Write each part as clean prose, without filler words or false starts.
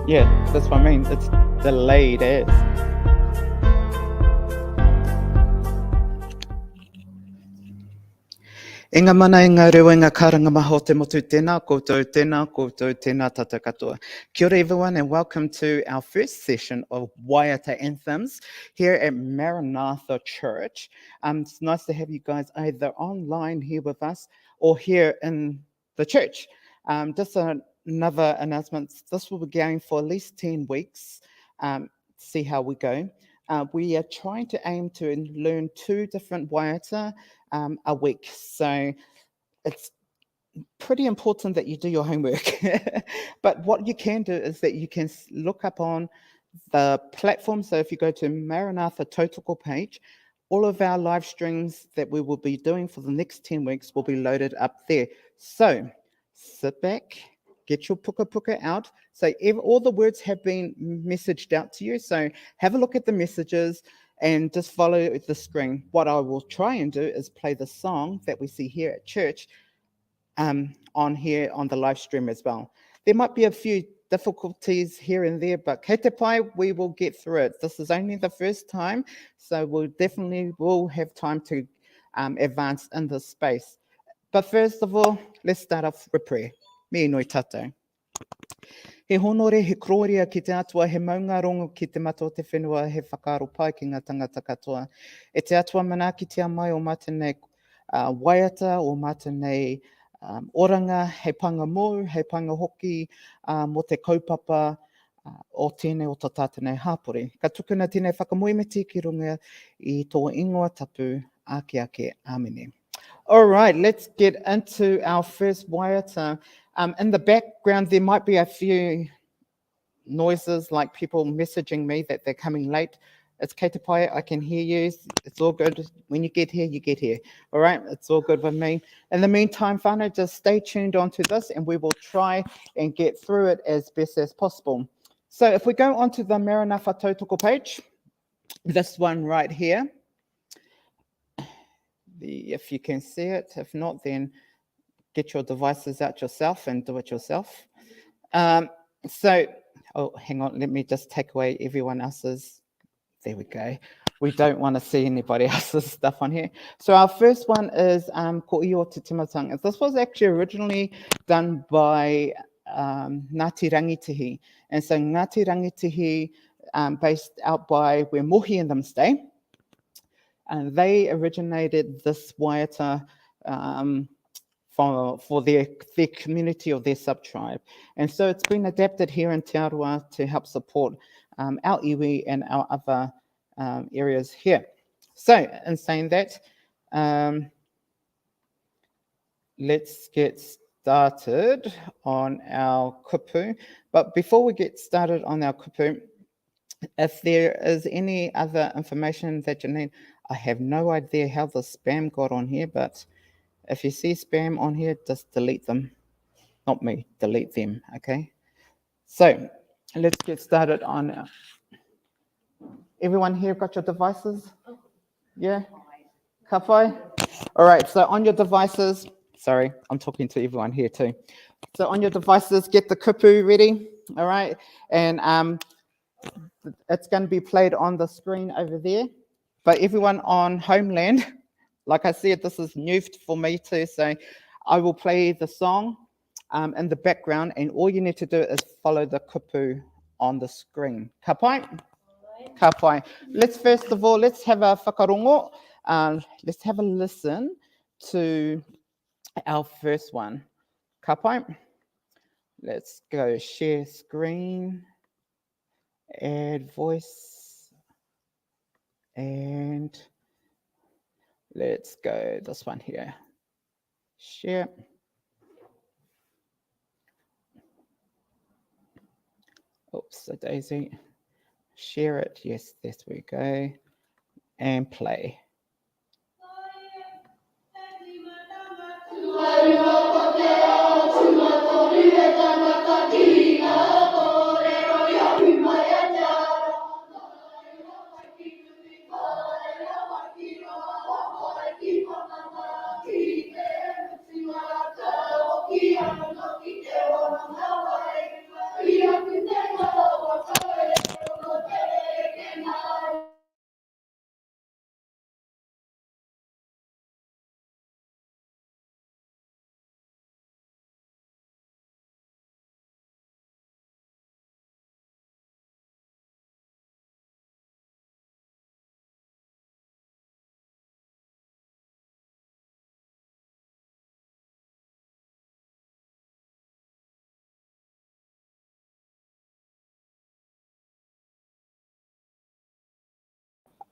Yeah, that's what I mean. It's delayed as. Inga mana i ngā reo i ngā karanga maho te motu tēnā koutou tēnā tata katoa. Kia ora everyone and welcome to our first session of Waiata Anthems here at Maranatha Church. It's nice to have you guys either online here with us or here in the church. Just another announcement, this will be going for at least 10 weeks, see how we go. We are trying to aim to learn 2 different Waiata a week. So it's pretty important that you do your homework. But what you can do is that you can look up on the platform. So if you go to Maranatha Tautoko page, all of our live streams that we will be doing for the next 10 weeks will be loaded up there. So sit back, get your puka out. So all the words have been messaged out to you. So have a look at the messages and just follow the screen. What I will try and do is play the song that we see here at church on here on the live stream as well. There might be a few difficulties here and there, but kei te pai, we will get through it. This is only the first time, so we'll definitely will have time to advance in this space. But first of all, let's start off with prayer. Me noi tatou. He honore, he kroria ki te atua, he maunga rongo ki te mato te whenua, he whakaro pai ki ngā tangata katoa. E te atua mana ki te amai o mātenei waiata, o mātenei oranga, he panga mō, he panga hoki, mo te kaupapa o tēnei o tā tātenei hāpore. Ka tukuna tēnei whakamoemeti ki runga I tō ingoa tapu ake āmene. All right, let's get into our first Waiata. In the background, there might be a few noises like people messaging me that they're coming late. It's kei te pai, I can hear you. It's all good. When you get here, you get here. All right, it's all good with me. In the meantime, whānau, just stay tuned onto this and we will try and get through it as best as possible. So if we go onto the Maranatha Tautoko page, this one right here, if you can see it, if not, then get your devices out yourself and do it yourself. Oh, hang on, let me just take away everyone else's. There we go. We don't want to see anybody else's stuff on here. So our first one is Ko Io Te Timatanga. This was actually originally done by Ngāti Rangitihi. And so Ngāti Rangitihi, based out by where Mohi and them stay, and they originated this Waiata for their community or their sub-tribe. And so it's been adapted here in Te Aroa to help support our iwi and our other areas here. So in saying that, let's get started on our kupu. But before we get started on our kupu, if there is any other information that you need, I have no idea how the spam got on here, but if you see spam on here, just delete them. Not me, delete them, okay? So let's get started on. Everyone here got your devices? Yeah? Ka pai? All right, so on your devices, sorry, I'm talking to everyone here too. So on your devices, get the kupu ready, all right? And it's going to be played on the screen over there. But everyone on Homeland, like I said, this is new for me too, so I will play the song in the background, and all you need to do is follow the kupu on the screen. Ka pai? Ka pai. Let's first of all, let's have a whakarongo. Let's have a listen to our first one. Ka pai? Let's go share screen, add voice, and let's go this one here. Share. Oops, a daisy. Share it. Yes, there we go. And play.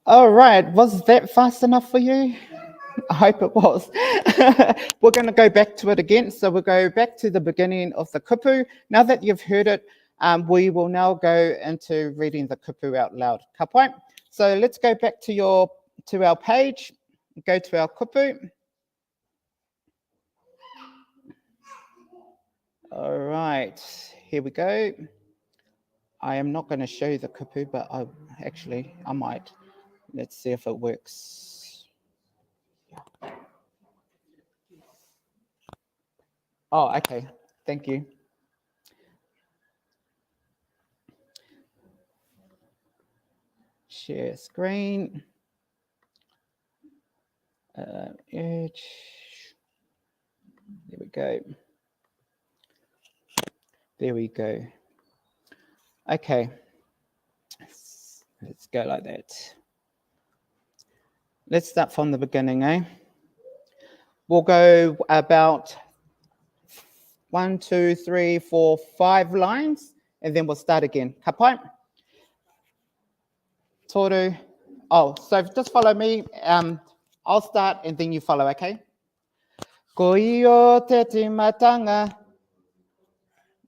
All right, was that fast enough for you? I hope it was. We're going to go back to it again. So we'll go back to the beginning of the kupu. Now that you've heard it, we will now go into reading the kupu out loud. Ka pai? So let's go back to our page. Go to our kupu. All right, here we go. I am not going to show you the kupu, but I might. Let's see if it works. Oh, okay. Thank you. Share screen. Edge. There we go. There we go. Okay. Let's go like that. Let's start from the beginning, eh? We'll go about 1, 2, 3, 4, 5 lines, and then we'll start again. Ka pai? Toru. Oh, so just follow me. I'll start and then you follow, okay? Ko iyo te timatanga.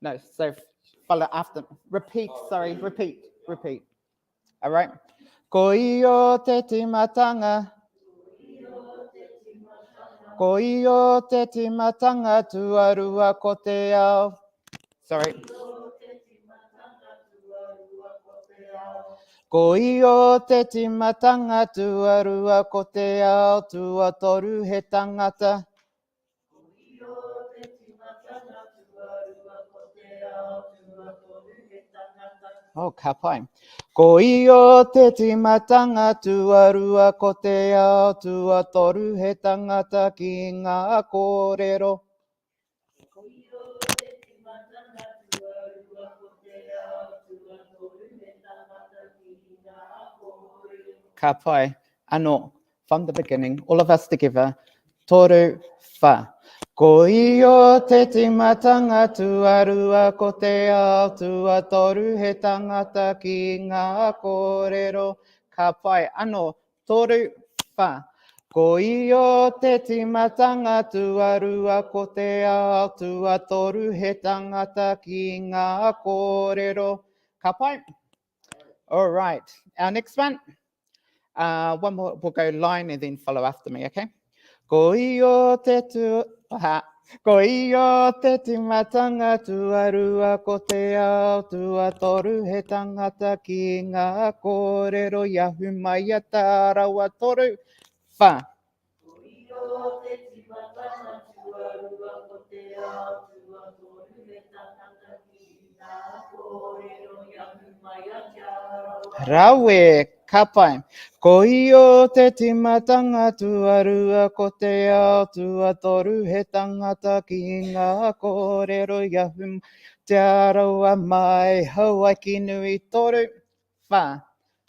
No, so follow after. Repeat, sorry, repeat. All right? Ko iyo te timatanga. Ko iyo te timatanga tuarua ko te ao. Sorry. Ko iyo te timatanga tuarua ko te ao tua toru he tangata. Oh, ka pai. Ko iyo te timatanga tuarua ko te ao tua toru he tangata ki ngā kōrero. Ka pai. Anō, from the beginning, all of us together. Toru wha. Ko iyo te timatanga tuarua ko te ao tua toru he tangata ki ngā kōrero. Ka pai. Anō, toru wha. Ko iyo te timatanga tuarua ko te ao tua toru he tangata ki ngā kōrero. Ka pai. All right. Our next one. One more, we'll go line and then follow after me, okay? Ko iyo te ko iyo te timatanga tuarua ko te ao tua toru he tangata ki ngā kōrero iahu mai a tā rawa toru wha. Ko iyo te timatanga tuarua ko te ao tua toru he tangata ki ngā kōrero iahu mai a tā rawa. Rawe, ka pai. Ko iyo te timatanga tuarua ko te ao tua toru he tangata ki ngā kōrero iahu te arawa mai haua ki nui toru wha.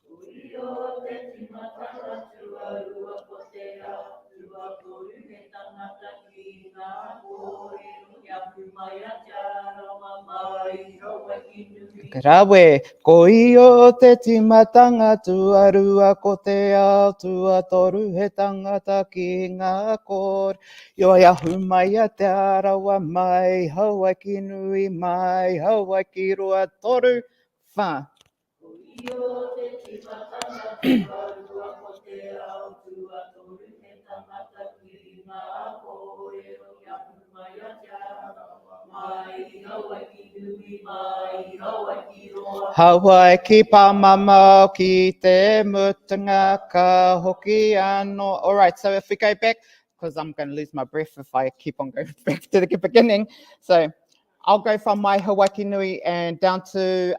Ko iyo te timatanga tuarua ko te ao tua toru he tangata ki ngā kōrero iahu mai a te arawa mai haua ki nui. Rawe, ko iyo te timatanga tuarua ko te ao tua toru he tangata ki ngā kōr. Yo iahu mai a te arawa mai, haua ki nui mai, haua ki roa toru wha. Ko iyo te timatanga tuarua ko te ao tua toru he tangata ki ngā kōrero iahu mai a te arawa mai, haua ki nui mai, haua ki roa. Haua ki pāmama ki te mutunga ka hoki anō. All right, so if we go back, because I'm going to lose my breath if I keep on going back to the beginning. So I'll go from my Hawaii nui and down to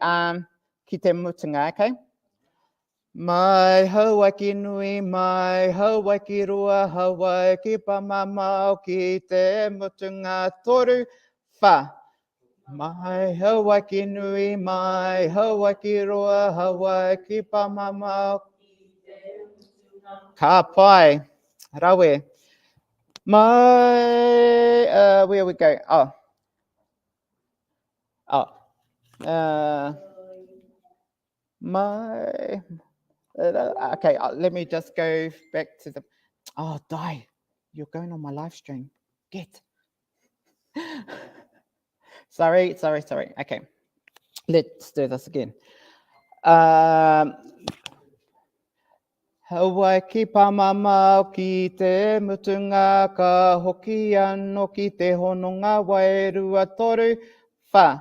ki te mutunga, okay? Mai Hawaii nui, mai Hawaii roa, Hawaii ki pāmama ki te mutunga toru wha. Mai Hawaii nui, mai Hawaii roa, Hawaii ki pāmama ki te mutunga. Ka pai, rawe. My, where we go? My, Okay, let me just go back to the... Oh, Di, you're going on my live stream. Get. Sorry. Okay, let's do this again. Hawaii ki pamama ki te mutunga ka hoki anō ki te hononga wairua toru wha.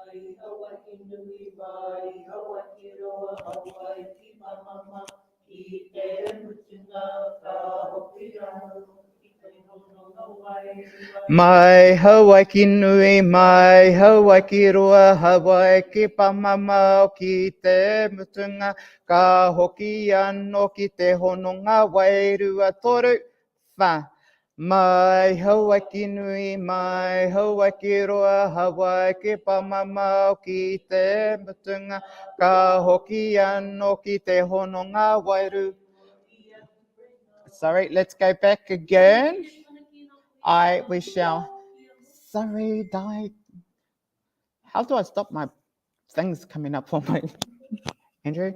Mai Hawaii ki nui, mai Hawaii ki roa, Hawaii ki pamama ki te mutunga ka hoki anō ki te hononga wairua. Mai Hawaii ki nui, mai Hawaii ki roa, Hawaii ki pamama ki te mutunga ka hoki anō ki te hononga wairua toru wha. Mai Hawaii ki nui, mai Hawaii ki roa, Hawaii ki pamama ki te mutunga ka hoki anō ki te hononga wairua. Sorry, let's go back again. We shall. Sorry, Di. How do I stop my things coming up on my... Andrew?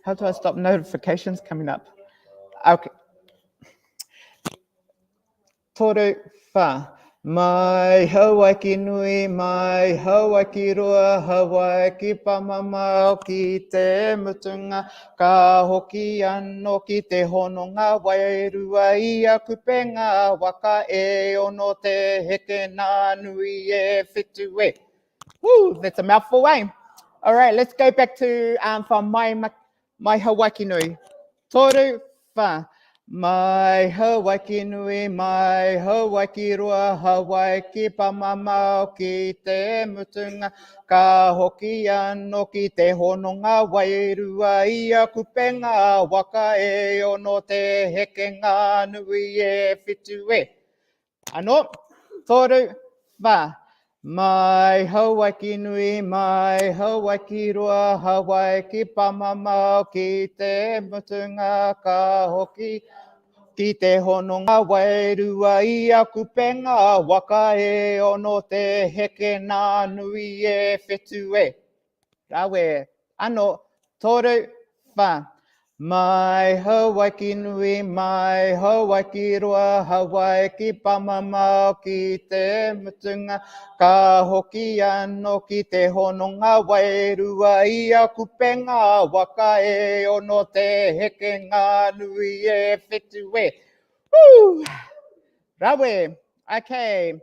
How do I stop notifications coming up? Okay. Toru wha. Mai Hawaii ki nui, mai Hawaii ki roa, Hawaii ki pamama ki te mutunga ka hoki anō ki te hononga wairua I a kupe ngā waka e ono te heke nā nui e whitu e. Woo, that's a mouthful, eh? All right, let's go back to from my Hawaii ki nui. Toru wha. Mai Hawaii ki nui, mai Hawaii ki roa, Hawaii ki pamama ki te mutunga ka hoki anō ki te hononga wairua I a kupe ngā waka e ono te heke ngā nui e whitu e. Anō, toru wha. Mai Hawaii ki nui, mai Hawaii ki roa, Hawaii ki pamama ki te mutunga ka hoki ki te hononga wairua I a kupe ngā waka e ono te heke nā nui e whitu e. Rawe, anō, toru wha. Mai Hawaii ki nui, mai Hawaii ki roa, Hawaii ki pamama ki te mutunga ka hoki anō ki te hononga wairua I a kupe ngā waka e ono te heke ngā nui e whitu e. Woo! Rawe. Okay.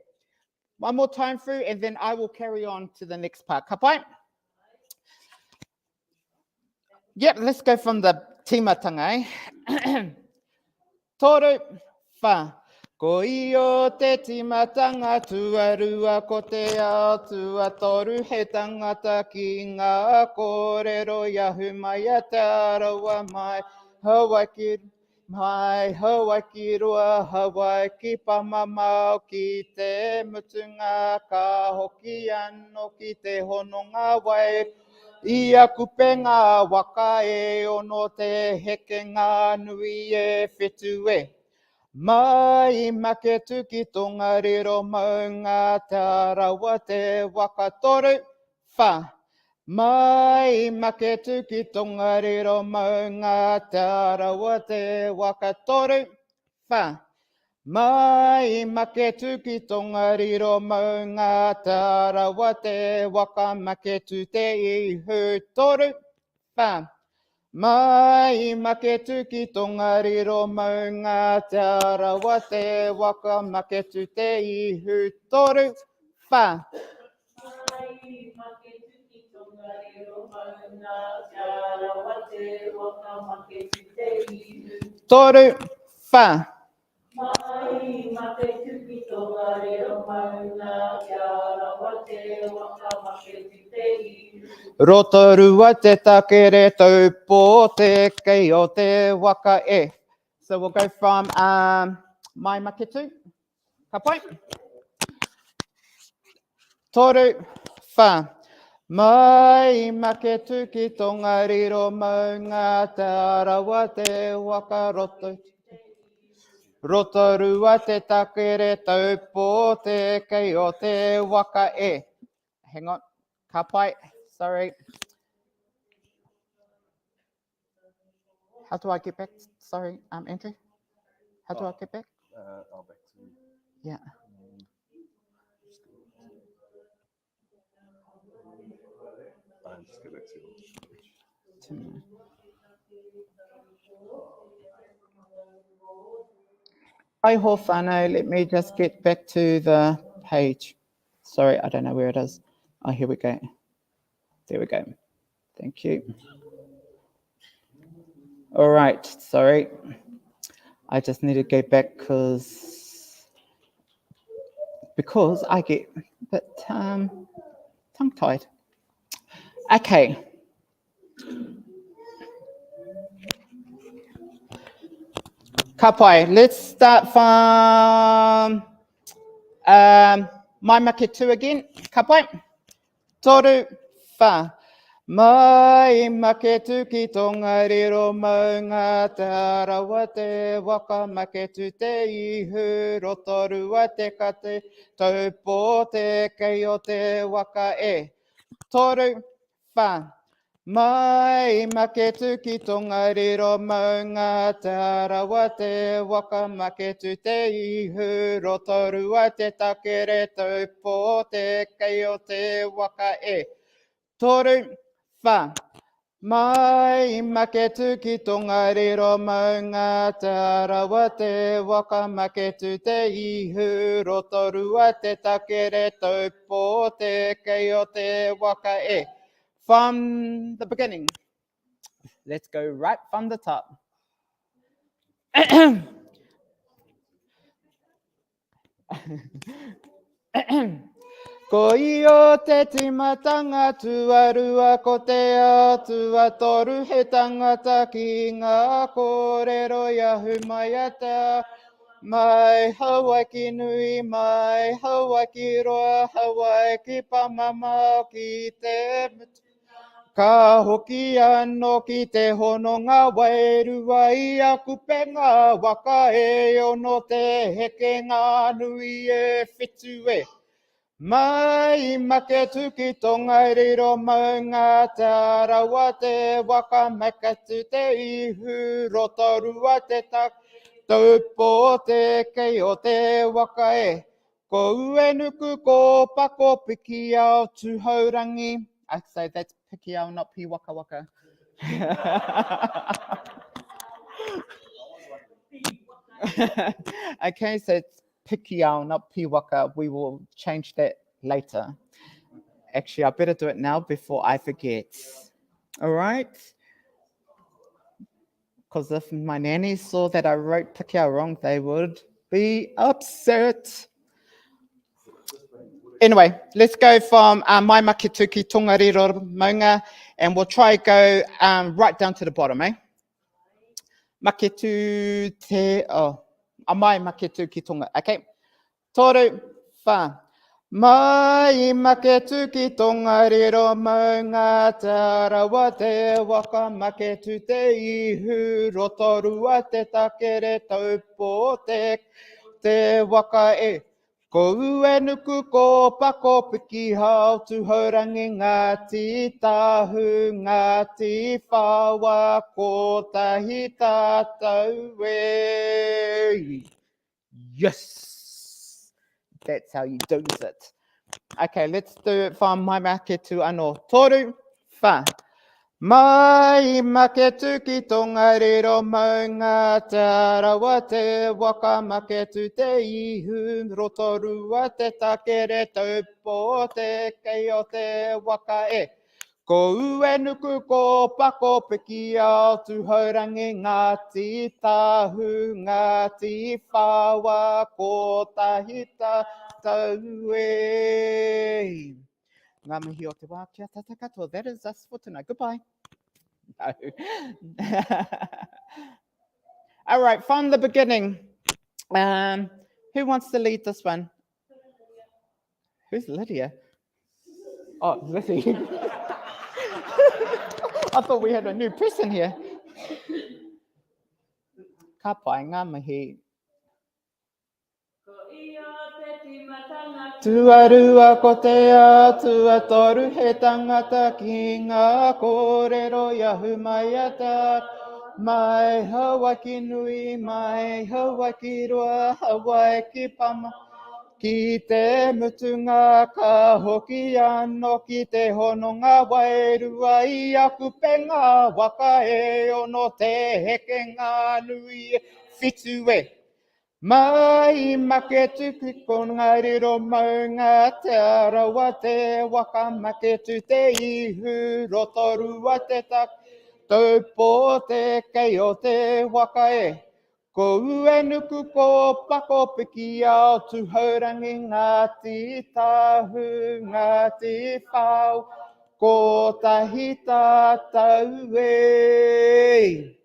One more time through and then I will carry on to the next part. Ka pai? Yep, let's go from the timatanga. Toru wha. Ko iyo te timatanga tuarua ko te ao tua toru he tangata ki ngā kōrero iahu mai a te arawa mai Hawaii ki mai Hawaii ki roa Hawaii ki pamama ki te mutunga ka hoki anō ki te hononga wai I a kupe ngā waka e ono te heke ngā nui e whitu e. Mai make tuki tonga riro maunga te arawa te waka toru wha. Mai make tuki tonga riro maunga te arawa te waka toru wha. Mai make tuki tonga riro maunga te arawa te waka make tu te ihu toru wha. Mai make tuki tonga riro maunga te arawa te waka make tu te ihu toru wha. Mai make tuki tonga riro maunga te arawa te waka make tu te ihu toru wha. Mai make tuki tonga riro maunga te arawa te waka make tu te ihu Rotorua te takere taupo te kei o te waka e. So we'll go from mai maketu. Ka pai? Toru wha. Mai maketu ki tonga riro maunga te arawa te waka roto. Rotorua te takere taupo te kei o te waka e. Hang on. Ka pai. Sorry. How do I get back? Sorry, Andrew. How do I get back? I'll back to you. Yeah. I'll just go back to you. Hi, whānau. Let me just get back to the page. Sorry, I don't know where it is. Oh, here we go. There we go. Thank you. All right, sorry. I just need to go back because I get a bit tongue-tied. Okay. Ka pai, let's start from mai maketu again. Ka pai. Toru wha. Mai maketu ki tonga riro maunga te arawa te waka maketu te ihu rotorua te kate taupō te kei o te waka e. Toru wha. Mai maketu ki tonga riro maunga te arawa te waka maketu te ihu rotorua te takere taupō te kei o te waka e. Toru wha. Mai maketu ki tonga riro maunga te arawa te waka maketu te ihu rotorua te takere taupō te kei o te waka e. From the beginning. Let's go right from the top. Ko io te timatanga tuarua ko te atua toru he tangata ki ngā kōrero iahu Waiata. Mai hawa ki nui, mai hawa ki roa, hawa ki pamama ki te mutu. Ka hoki anō ki te hononga wairua I a kupe ngā waka e ono te heke ngā nui e whitu e. Mai maketu ki tonga riro maunga te arawa te waka maketu te ihu rotorua te tak taupō te kei o te waka e. Ko uenuku ko pako piki au tuhaurangi. I say that's piki au, not pi waka waka. Okay, so it's piki au, not pi waka. We will change that later. Actually, I better do it now before I forget. All right? Because if my nanny saw that I wrote piki au wrong, they would be upset. Anyway, let's go from mai makituki tongariro maunga, and we'll try go right down to the bottom, eh? Maketu te, mai maketu ki tonga, okay? Toru wha. Mai maketu ki tonga riro maunga te arawa te waka maketu te ihu rotorua te takere taupō te waka e. Ko uenuku ko pako piki hau tuhaurangi ngāti tahu ngāti whawa ko tahi tātou e. Yes! That's how you do it. Okay, let's do it from mai maketu anō. Toru wha. Mai maketu ki tonga riro maunga te arawa te waka maketu te ihu rotorua te takere taupō te kei o te waka e. Ko uenuku ko pako piki au tuhaurangi ngāti tahu ngāti whawa ko tahi tātou e. Ngā mihi o te wā kia tata katoa. That is us for tonight. Goodbye. No. All right, from the beginning. Who wants to lead this one? Who's Lydia? Oh, Lizzie. I thought we had a new person here. Ka pai ngā mihi. Tuarua ko te atua toru he tangata ki ngā kōrero iahu Waiata. Mai hawa ki nui, mai hawa ki roa, hawa ki pama. Ki te mutunga ka hoki ano, ki te hononga wairua I aku penga waka e ono te heke ngā nui fitu e. Mai make tuku ko ngā riro maunga te arawa te waka make tu te ihu rotorua te tak. Taupo te kei o te waka e. Ko ue nuku ko pako piki au tu haurangi ngāti tahu, ngāti whau, ko tahi tātau e.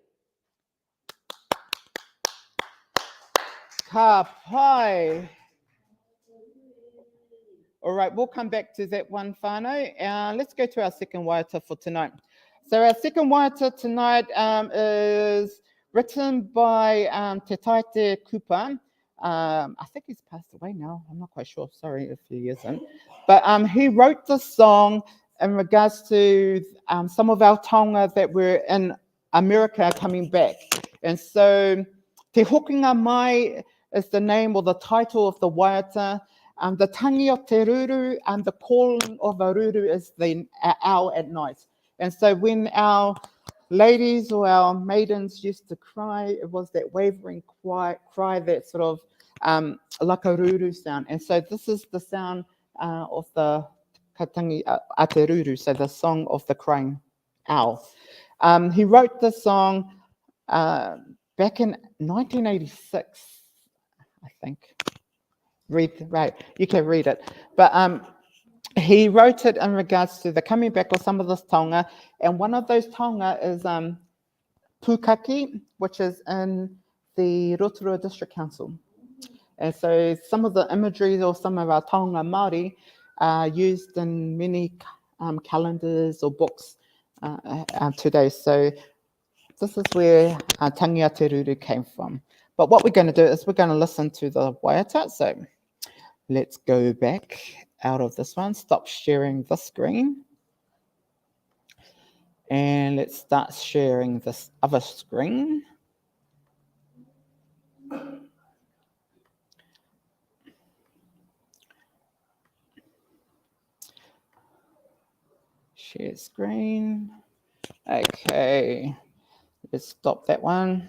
Ka pai. All right, we'll come back to that one whānau. Let's go to our second waiata for tonight. So our second waiata tonight is written by Te Taite Kupa. I think he's passed away now. I'm not quite sure. Sorry if he isn't. But he wrote this song in regards to some of our taonga that were in America coming back. And so Te Hokinga Mai is the name or the title of the waiata. The tangi o te ruru and the calling of a ruru is the owl at night. And so when our ladies or our maidens used to cry, it was that wavering cry that sort of like a ruru sound. And so this is the sound of the katangi a te ruru, so the song of the crying owl. He wrote the song back in 1986, I think. Right, you can read it. But he wrote it in regards to the coming back of some of this taonga, and one of those taonga is Pukaki, which is in the Rotorua District Council. And so some of the imagery or some of our taonga Māori are used in many calendars or books today. So this is where Tangi a te Ruru came from. But what we're going to do is we're going to listen to the waiata. So let's go back out of this one, stop sharing the screen. And let's start sharing this other screen. Share screen. Okay, let's stop that one.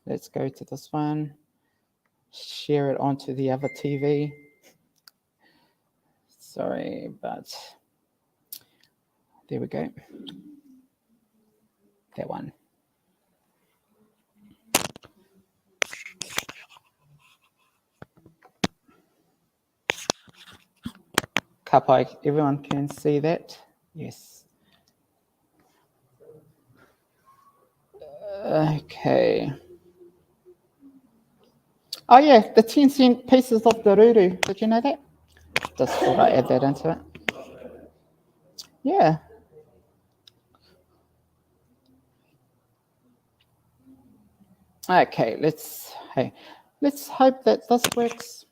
Let's go to this one. Share it onto the other TV. Sorry, but there we go. That one. Kapai, everyone can see that? Yes. Okay. Oh yeah, the 10-cent pieces of the ruru. Did you know that? Just thought I'd add that into it. Yeah. Okay, let's hope that this works.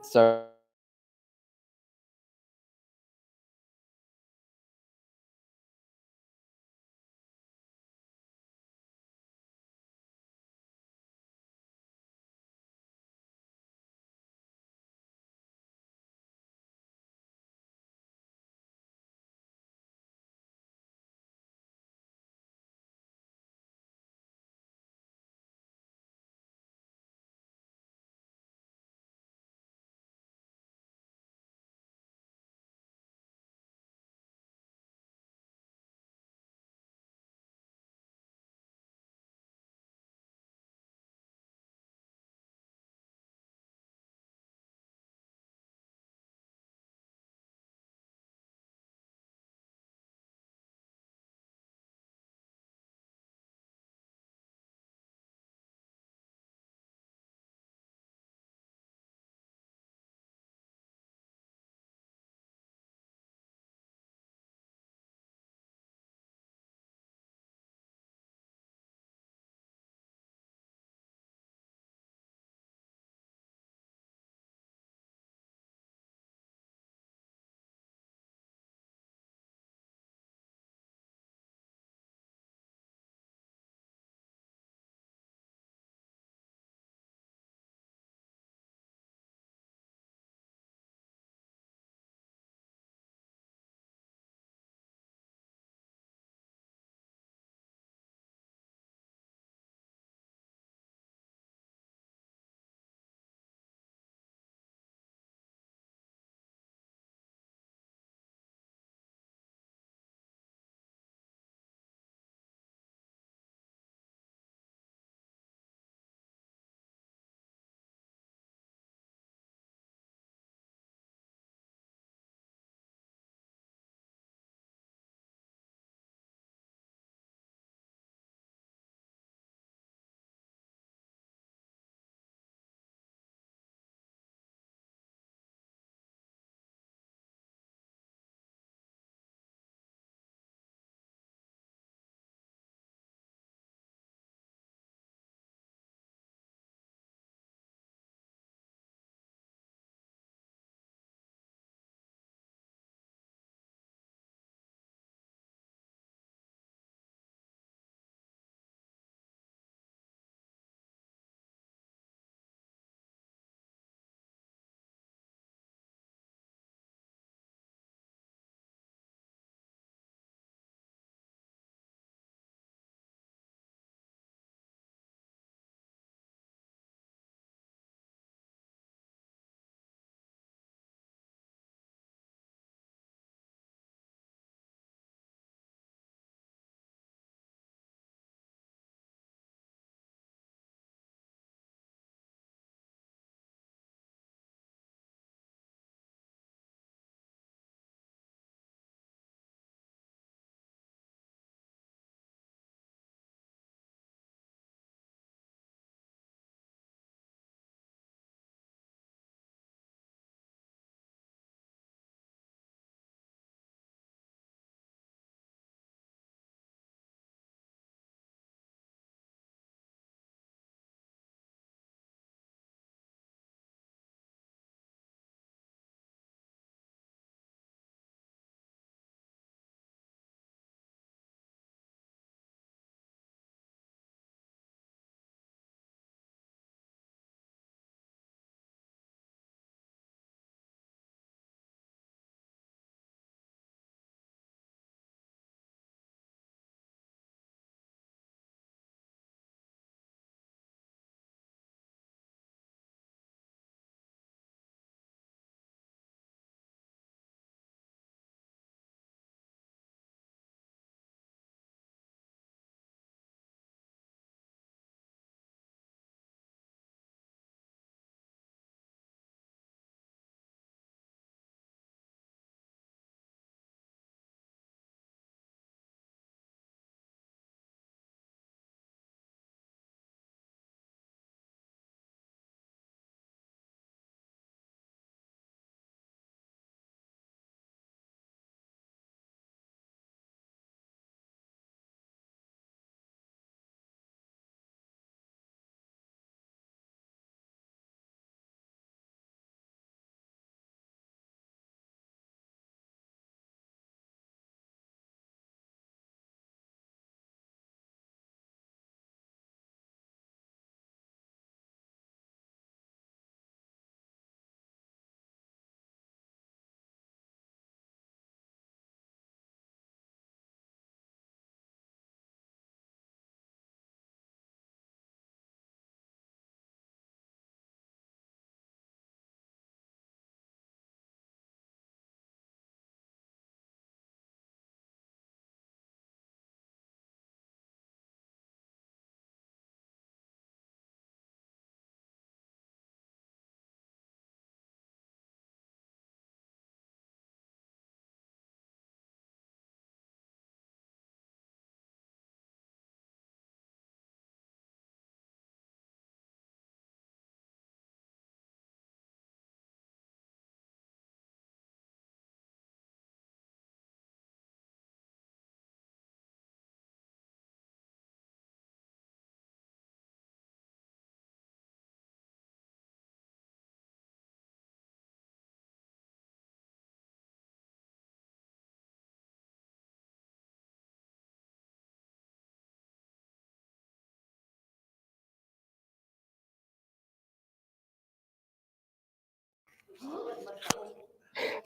So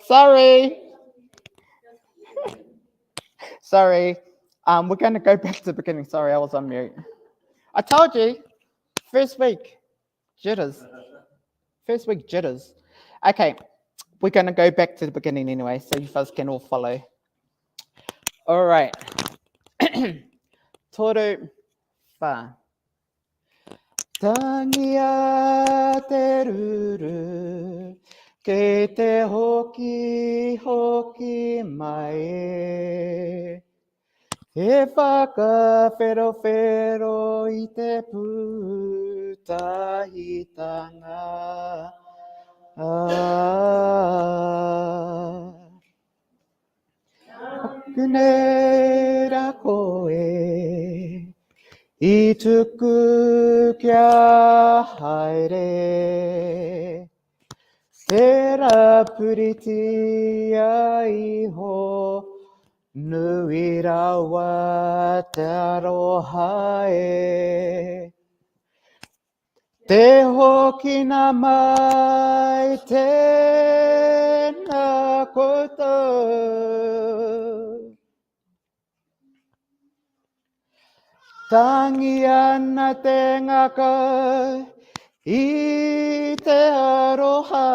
Sorry. Sorry. We're going to go back to the beginning. Sorry, I was on mute. I told you, first week, jitters. First week, jitters. Okay, we're going to go back to the beginning anyway, so you guys can all follow. All right. Toru wha. Tangia te ruru, ke te hoki hoki mai e. He whakawhero i te pūtahitanga. Kunera koe, i tuku kia haere. Tera puriti iho, nui rawa te aroha e. Te hoki na mai tēnā koutou. Tangi ana te ngaka i te aroha.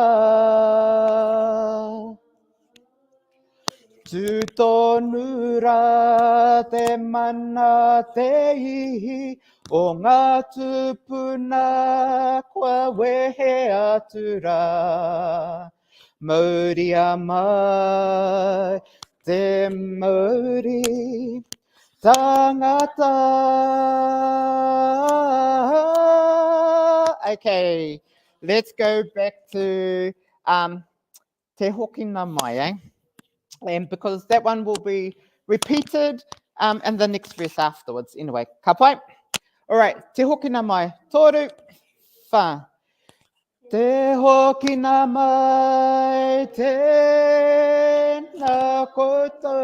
Tūtonu rā te mana te ihi o ngā tupuna kua wehe atu rā. Mauri a mai te mauri tangata. Okay, let's go back to te hoki na mai, eh? And because that one will be repeated and the next verse afterwards. Anyway, ka pai. All right, te hoki na mai, toru wha. Te hoki na mai, tēnā koutou.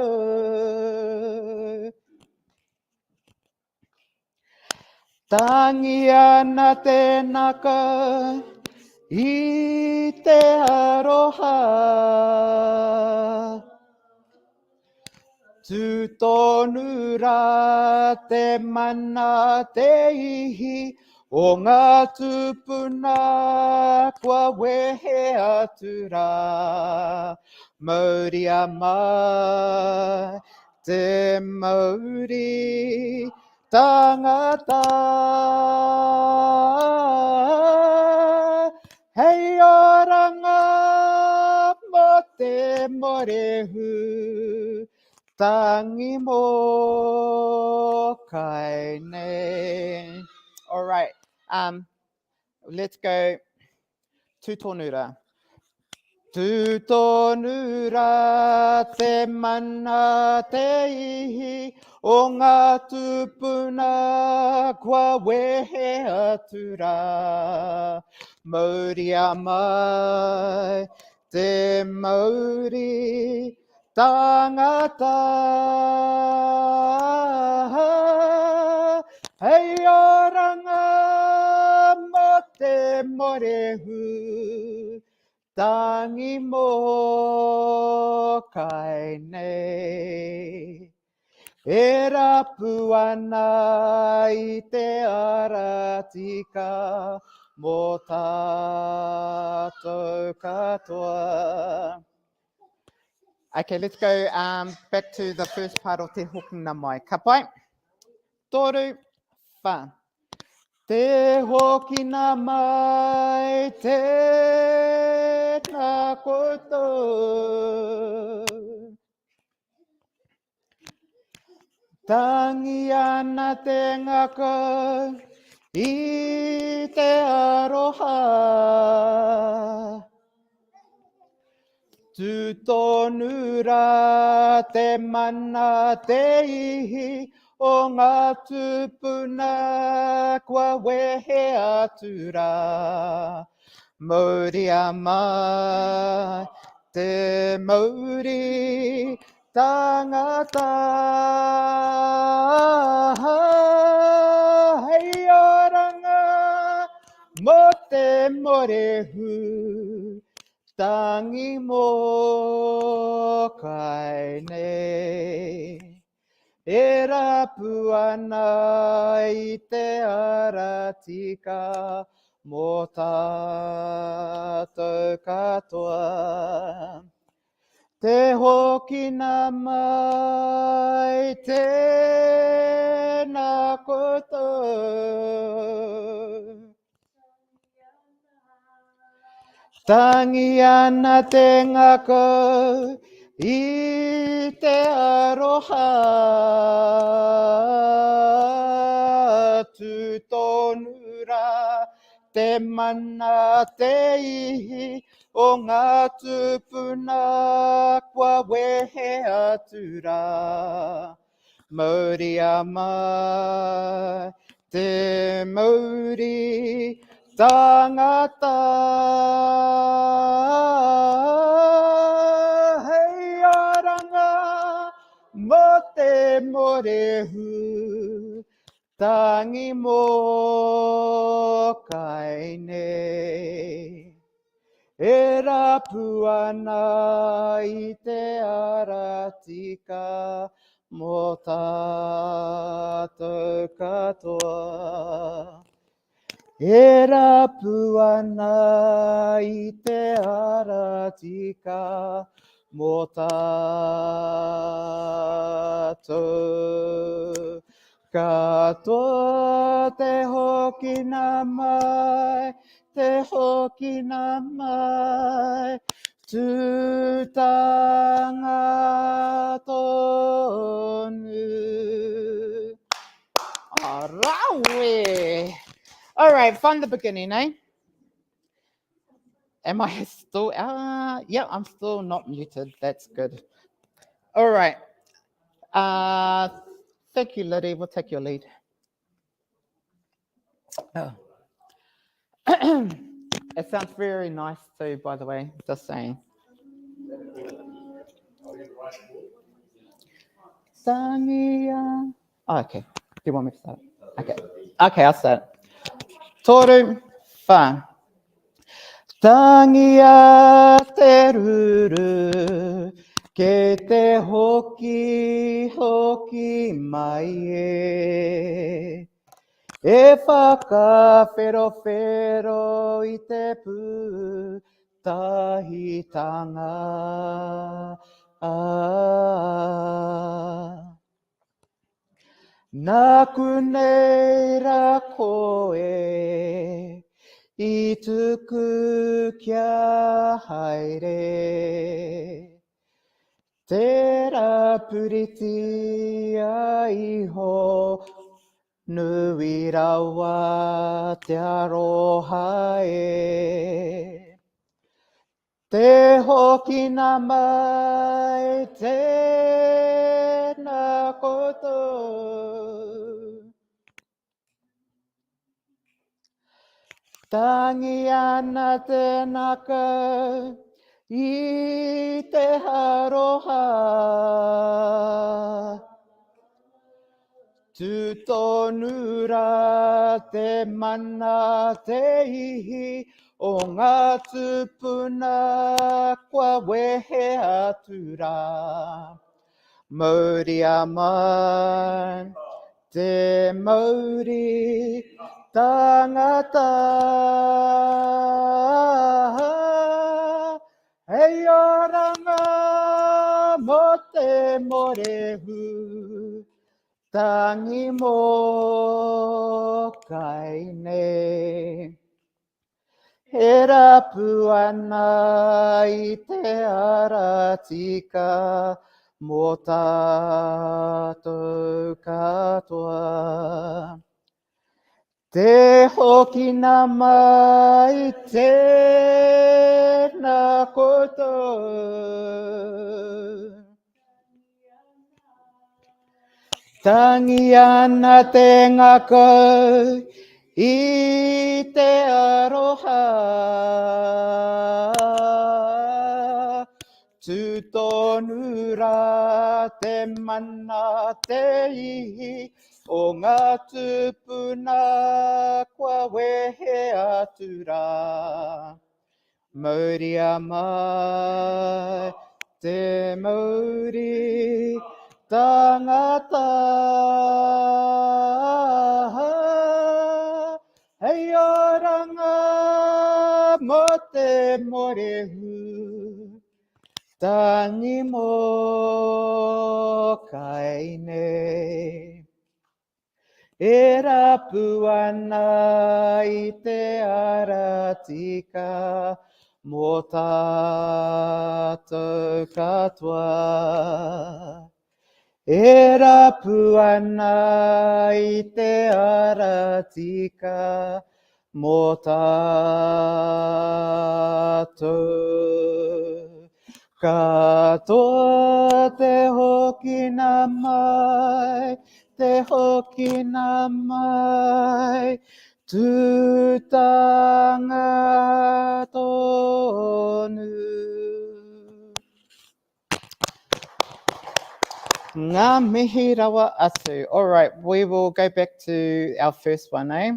Tangi ana te naka i te aroha. Tūtonu rā te mana te ihi o ngā tupuna kua wehe atu rā. Mauri a mai te mauri tangata. Hei oranga mo te morehu. Tangi mo kai ne. All right. Let's go. Tūtonura. Tūtonura te mana te ihi o ngā tupuna kua wehe atu rā. Mauri a mai te mauri tangata. Hei oranga mo te morehu. Tangi mo kai nei. E rapu ana i te ara tika mo tātou katoa. Okay, let's go back to the first part of te hoki na mai. Ka pai. Toru wha. Te hoki na mai tēnā koutou. Tangi ana te ngaka i te aroha. Tūtonu rā te mana te ihi o ngā tupuna kua wehe atu rā. Mauri a mai te mauri tangata. Hei oranga mo te morehu. tangi mo kai nei. E rapu ana i te ara tika mō tātou katoa. Te hoki nā mai tēnā koutou. Tangi ana te ngako i te aroha tu tonura te mana te ihi o ngā tupuna kua wehe atura. Mauri a mai te mauri tangata. Hei aranga mo te morehu tangi mo kai nei. E rapu ana i te ara tika mō tātou katoa. E rapu ana i te ara tika mō tātou katoa. Te hoki nā mai, te hoki nā mai, tūtanga tonu. Arawe! All right, from the beginning, eh? Am I still, yeah, I'm still not muted. That's good. All right. Thank you, Liddy. We'll take your lead. Oh. It sounds very nice too, by the way, just saying. Sangia. Oh, okay. Do you want me to start? Okay. Okay, I'll start. Toru wha. Tangia te ruru, ke te hoki hoki mai e. E whakawhero i te pū tahitanga. Nāku nei rā koe i tuku kia haere. Tērā puritia iho nui rawa te aroha e. Te hoki nā mai tēnā koutou. Tangi ana te naka i te aroha. Tu tonura te mana te ihi o ngā tupuna kua wehe atura. Mauri a mai, te mauri tangata. Hei oranga mo te morehu. Tangi mo kai nei. He rapu ana i te ara tika mō tātou katoa. Te hoki nā mai tēnā koutou. Tangi ana te ngako i te aroha. Tu tonura te mana te ihi o ngā tupuna kua wehe atura. Mauria mai, te mauri tangata. Hei oranga mo te morehu, tangi mo kaine. E rapu ana i te ara tika mō tātou katoa. E rapu ana i te ara tika mō tātou katoa. Te hoki na mai, te hoki na mai, tūtanga tonu. Ngā mihi rawa atu. All right, we will go back to our first one, eh?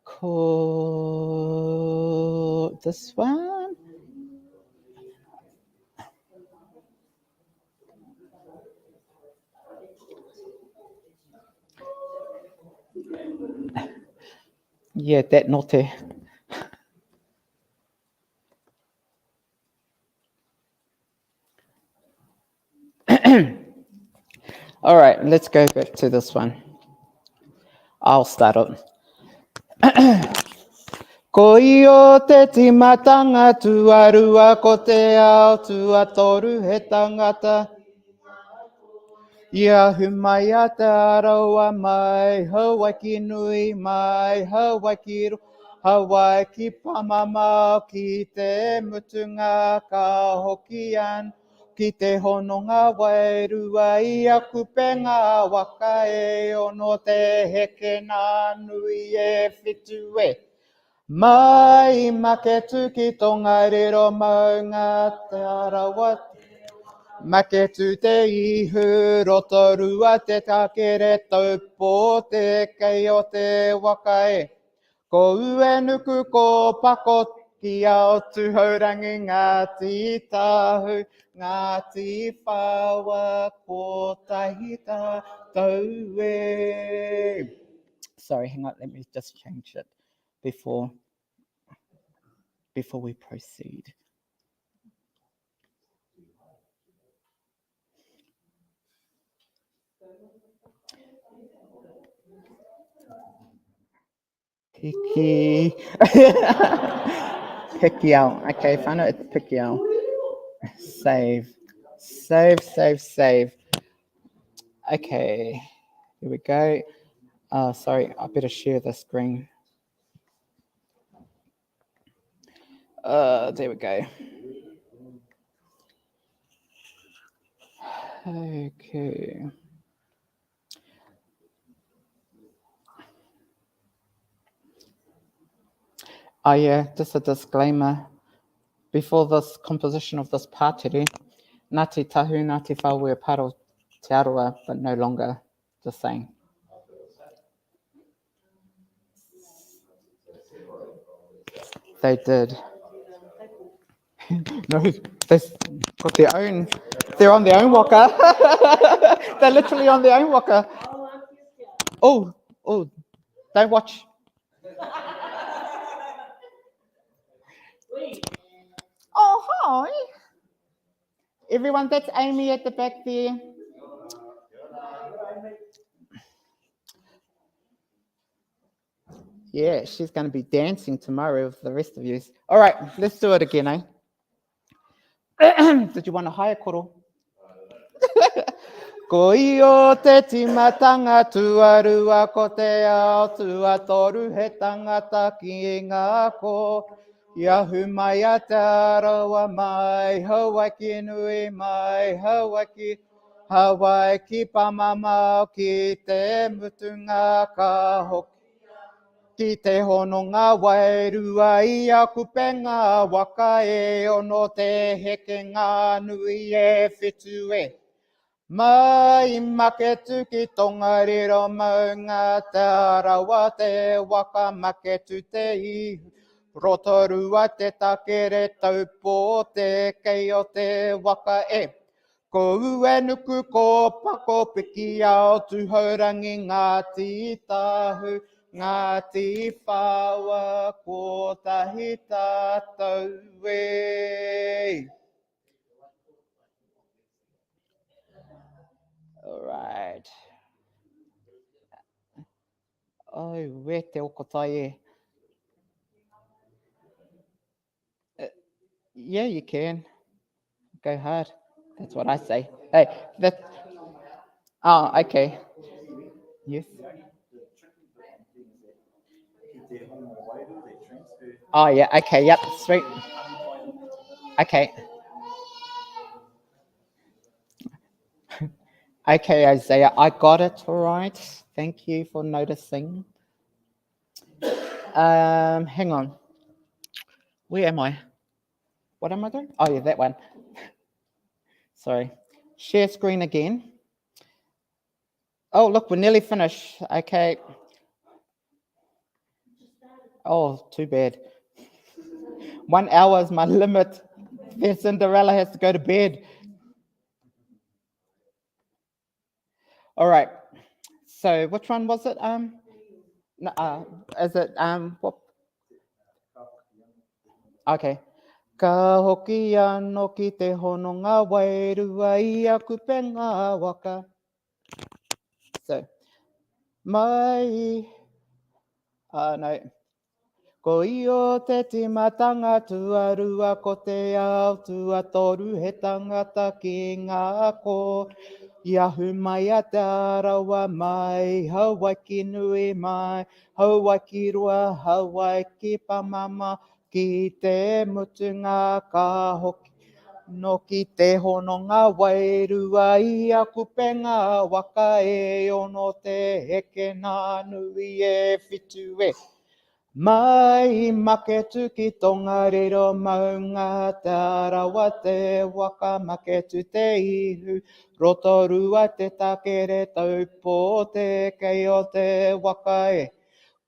Call this one. Yeah, that note. All right, let's go back to this one. I'll start it. Ko io te timatanga tuarua ko te ao tua toru he tangata. Ia humai te arawa mai, hawaki nui mai, hawaki Hawaii ki pamama ki te mutunga ka hoki an. Ki te hononga wairua i a kupe ngā waka e ono te heke nā nui e whitu e. Mai make tu ki tonga rero maunga te arawa. Make tu te ihu rotorua te takere taupo te kei o te waka e. Ko ue nuku ko pako ki ao tuhaurangi ngāti tahu, ngāti whawa ko tahita tau e. Sorry, hang on, let me just change it before we proceed. Piki. Piki out. Okay, whānau, it's piki out. Save. Okay, here we go. Sorry, I better share the screen. There we go. Okay. Oh yeah, just a disclaimer. Before this composition of this patere, Ngāti tahu, Ngāti whau were part of Te Aroa, but no longer the same. They did. No, they've got their own. They're on their own waka. They're literally on their own waka. Oh, don't watch. Oh, hi. Everyone, that's Amy at the back there. Yeah, she's going to be dancing tomorrow with the rest of you. All right, let's do it again, eh? Did you want a higher koro? Ko io te timatanga tuarua ko te ao tua toru he tangata ki ngā ko. Ia humai a te arawa mai, hawaki nui mai, Hawaii ki pamama ki te mutunga ka hoki. Ki te hononga wairua i a kupe ngā waka e ono te heke ngā nui e whitu e. Mai make tuki tonga riro maunga te arawa te waka make tu te ihu. Rotorua te takere taupo te kei o te waka e. Ko ue nuku ko pako piki ao tuhaurangi Ngāti tahu, Ngāti whaua, ko tahi tātou e. All right. Oh, we te okotai e. Yeah, you can. Go hard. That's what I say. Hey, that. Oh, okay. Yes. Oh, yeah. Okay. Yep. Sweet. Okay. Okay, Isaiah. I got it. All right. Thank you for noticing. Hang on. Where am I? What am I doing? Oh, yeah, that one. Sorry. Share screen again. Oh, look, we're nearly finished. Okay. Oh, too bad. 1 hour is my limit. Then Cinderella has to go to bed. All right. So which one was it? Is it what? Okay. Ka hoki anō ki te hononga wairua I aku pe ngā waka. So, mai, no. Ko I o te timatanga tuarua ko te ao tua toru he tangata ki ngā ko. Iahu mai a te arawa mai, hauai ki nui mai, hauai ki rua, hauai ki pamama, ki te mutunga ka hoki. No ki te hononga wairua I aku pe ngā waka e ono te heke nā nui e whitu e. Mai make tuki tonga riro maunga te arawa te waka make tu te ihu. Rotorua te takere taupo te kei o te waka e.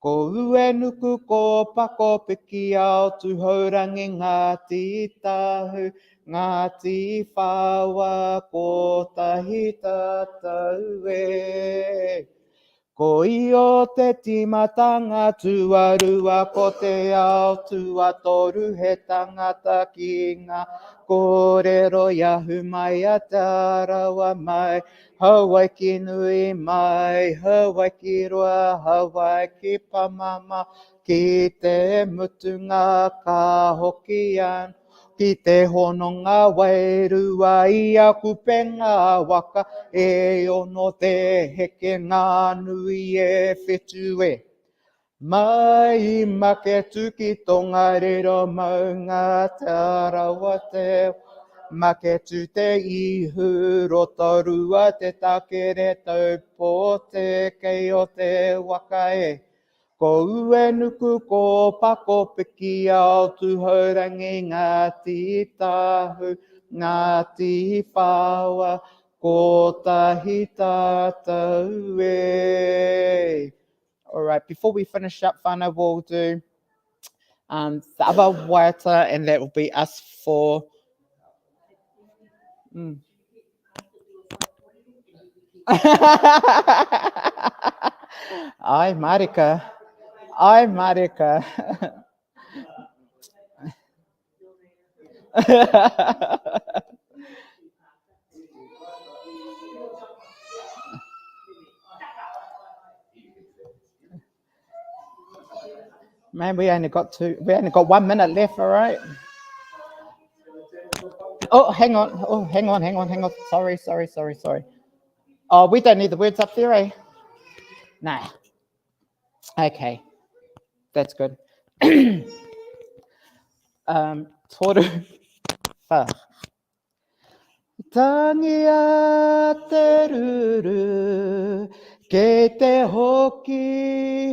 Ko ue nuku ko pako piki ao tuhaurangi Ngāti tahu, Ngāti whaua, ko tahi tātou e. Ko I o te timatanga tuarua ko te ao tua toru he tangata ki ngā kōrero iahu mai a te arawa mai, hauai ki nui mai, hauai ki rua, hauai ki pamama, ki te mutunga ka hoki an. Ki te hononga wairua I aku pe ngā waka e ono te heke ngā nui e whetu e. Mai make tuki tonga riro maunga te arawa te make tu te ihu rotorua te takere taupo te kei o te waka e. Ko ue nuku ko pako piki ao tuhaurangi Ngāti tahu, Ngāti whaua, ko tahi tātou e. All right, before we finish up, whānau, we'll do the other waiata, and that will be us for... Ai, Marika. Ai, Marika. Man, we only got 1 minute left, all right? Oh, hang on. Oh, hang on. Sorry. Oh, we don't need the words up there, eh? Nah. Okay. That's good. Toru wha. Tangi a te ruru, ke te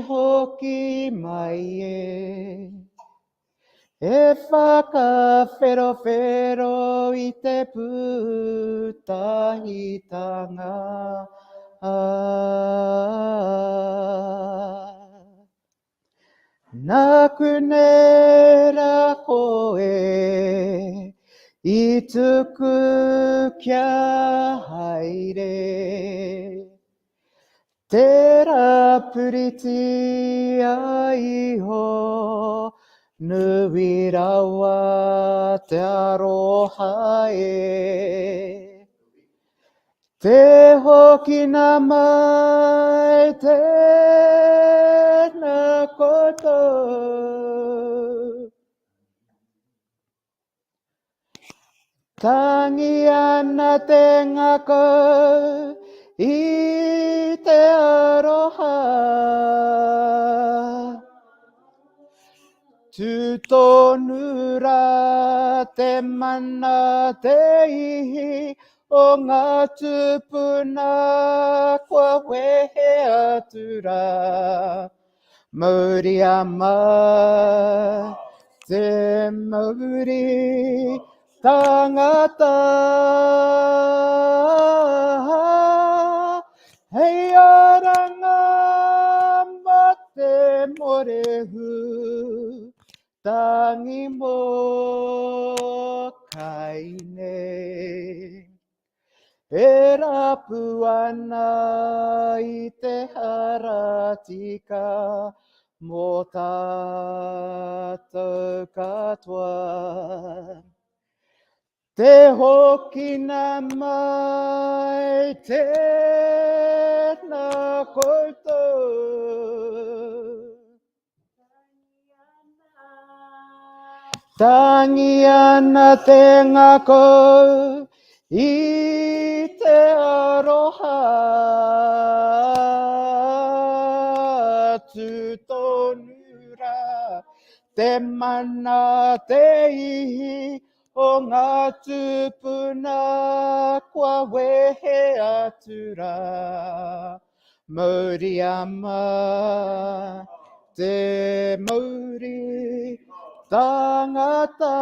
hoki mai e. E whakawherawhero I te pūtahitanga. Nā kunera koe I tuku kia haere. Tera puriti aiho nui rawa te aroha e. Te hoki nā mai tēnā koutou. Tangi ana te ngako I te aroha. Tūtonu rā te mana te ihi o ngā tupuna kua wehe atu rā. Mauri ama te mauri tangata. Hei aranga ma te morehu tangi mo kaine. E rapu ana I te haratika mō tātou katoa. Te hoki nā mai tēnā koutou. Tangi ana te ngako I te aroha. Tūtonu rā te mana te ihi o ngā tupuna kua wehe atu rā. Mauri ama te mauri tangata.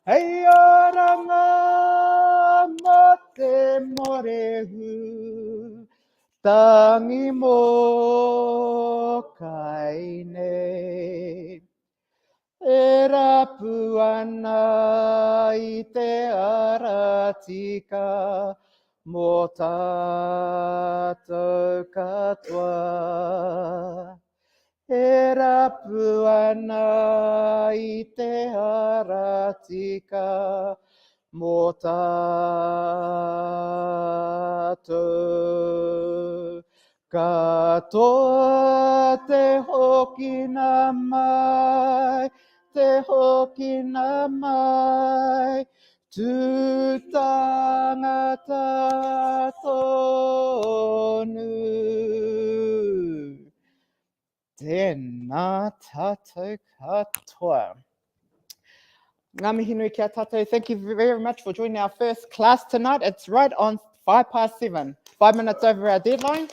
Hei aranga ma te morehu tangi mo kaine. E rapu ana I te aratika mō tātou katoa. E rapu ana I te aratika mō tātou katoa. Te hoki nā mai, te hoki nā mai, tu tangata tonu. Tēnā tātou katoa. Ngā mihi nui kia tātou. Thank you very much for joining our first class tonight. It's right on 7:05, 5 minutes over our deadline.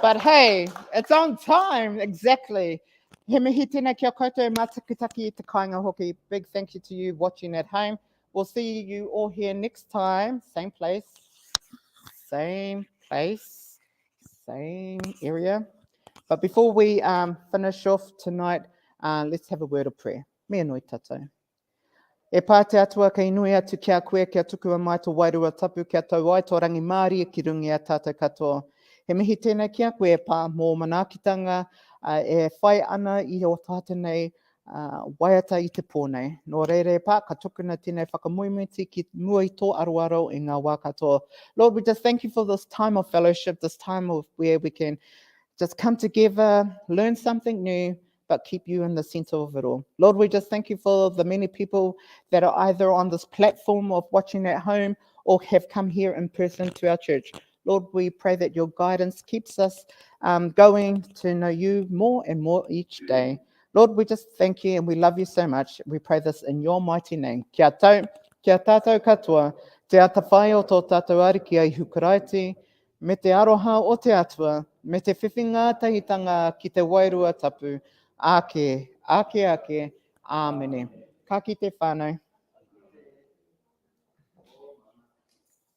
But hey, it's on time, exactly. He mihi tēnā kia koutou mātakitaki I te kāinga hoki. Big thank you to you watching at home. We'll see you all here next time. Same place, same area. But before we finish off tonight, let's have a word of prayer. Mea nui tātou. E pāte atua kei nui atu kia koe, kia tukua mai tō wairua tapu, kia tau ai tō rangi Māori ki rungi a tātou katoa. He mihi tēnā kia koe pā mō manaakitanga, e whai ana I o tātenei waiata I te pōnei. Nō reire pā, ka tukuna tēnei whakamuimiti ki mua I tō aroaro I ngā wā katoa. Lord, we just thank you for this time of fellowship, this time of where we can just come together, learn something new, but keep you in the center of it all. Lord, we just thank you for the many people that are either on this platform of watching at home or have come here in person to our church. Lord, we pray that your guidance keeps us going to know you more and more each day. Lord, we just thank you and we love you so much. We pray this in your mighty name. Kia tau, kia tātou katoa, te ata whai o tō tātou ariki ai hukaraiti, me te aroha o te atua, Me te whiwhinga tahitanga ki te wairua tapu, ake, ake, ake, āmene. Ka ki te whānau.